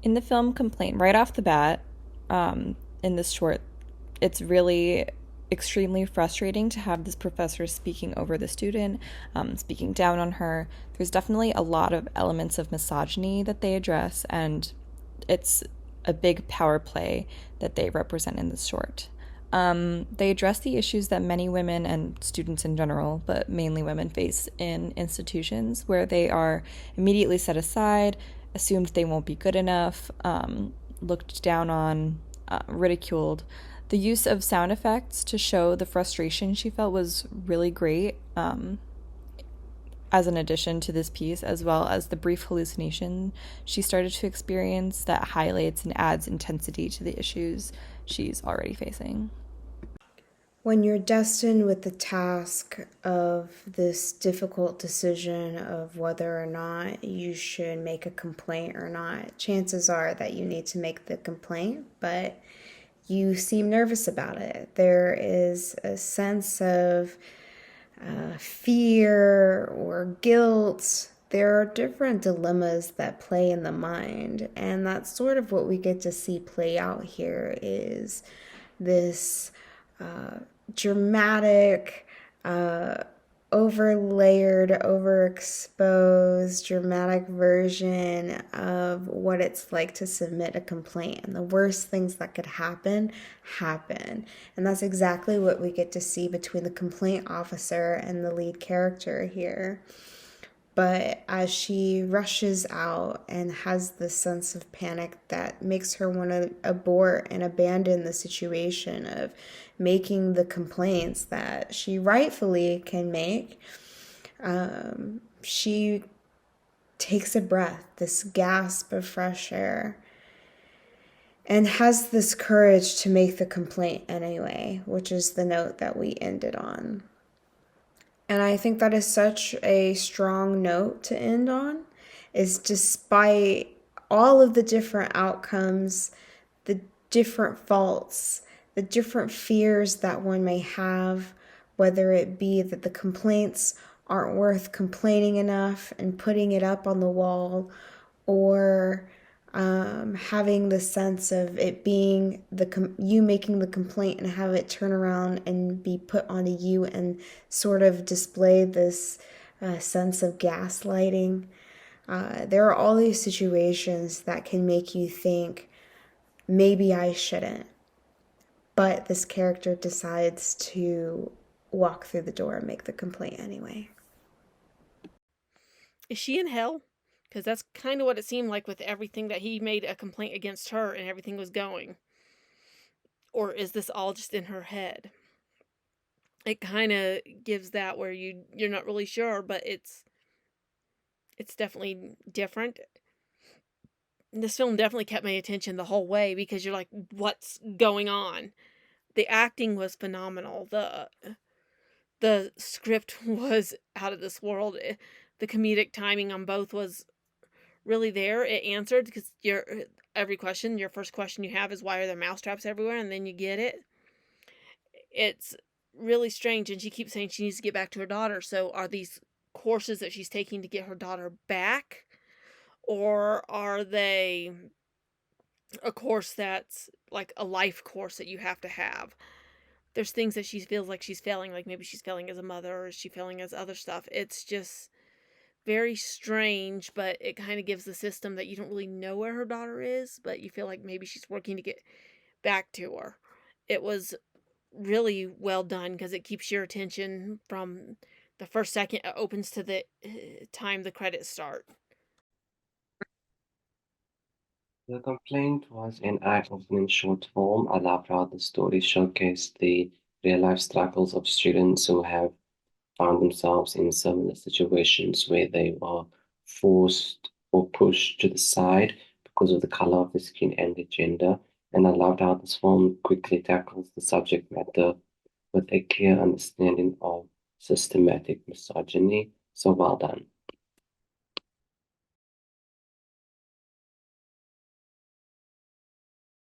In the film Complaint, right off the bat, in this short, it's really extremely frustrating to have this professor speaking over the student, speaking down on her. There's definitely a lot of elements of misogyny that they address, and it's a big power play that they represent in this short. They address the issues that many women and students in general, but mainly women, face in institutions where they are immediately set aside, assumed they won't be good enough, looked down on, ridiculed. The use of sound effects to show the frustration she felt was really great, as an addition to this piece, as well as the brief hallucination she started to experience that highlights and adds intensity to the issues she's already facing. When you're destined with the task of this difficult decision of whether or not you should make a complaint or not, chances are that you need to make the complaint, but you seem nervous about it. There is a sense of fear or guilt. There are different dilemmas that play in the mind, and that's sort of what we get to see play out here is this dramatic, overlayered, overexposed, dramatic version of what it's like to submit a complaint. And the worst things that could happen, happen. And that's exactly what we get to see between the complaint officer and the lead character here. But as she rushes out and has this sense of panic that makes her want to abort and abandon the situation of making the complaints that she rightfully can make, she takes a breath, this gasp of fresh air, and has this courage to make the complaint anyway, which is the note that we ended on. And I think that is such a strong note to end on, is despite all of the different outcomes, the different faults, the different fears that one may have, whether it be that the complaints aren't worth complaining enough and putting it up on the wall, or having the sense of it being you making the complaint and have it turn around and be put onto you and sort of display this sense of gaslighting. There are all these situations that can make you think, maybe I shouldn't. But this character decides to walk through the door and make the complaint anyway. Is she in hell? Because that's kind of what it seemed like with everything that he made a complaint against her and everything was going. Or is this all just in her head? It kind of gives that where you're not really sure, but it's definitely different. This film definitely kept my attention the whole way because you're like, what's going on? The acting was phenomenal. The script was out of this world. The comedic timing on both was really there. It answered because your first question you have is why are there mousetraps everywhere, and then you get it. It's really strange, and she keeps saying she needs to get back to her daughter. So are these courses that she's taking to get her daughter back, or are they a course that's like a life course that you have to have? There's things that she feels like she's failing, like maybe she's failing as a mother or is she failing as other stuff. It's just very strange, but it kind of gives the system that you don't really know where her daughter is, but you feel like maybe she's working to get back to her. It was really well done because it keeps your attention from the first second it opens to the time the credits start. The complaint was an eye-opening short form. I loved how the story showcased the real-life struggles of students who have found themselves in similar situations where they were forced or pushed to the side because of the color of the skin and the gender. And I loved how this film quickly tackles the subject matter with a clear understanding of systematic misogyny. So well done.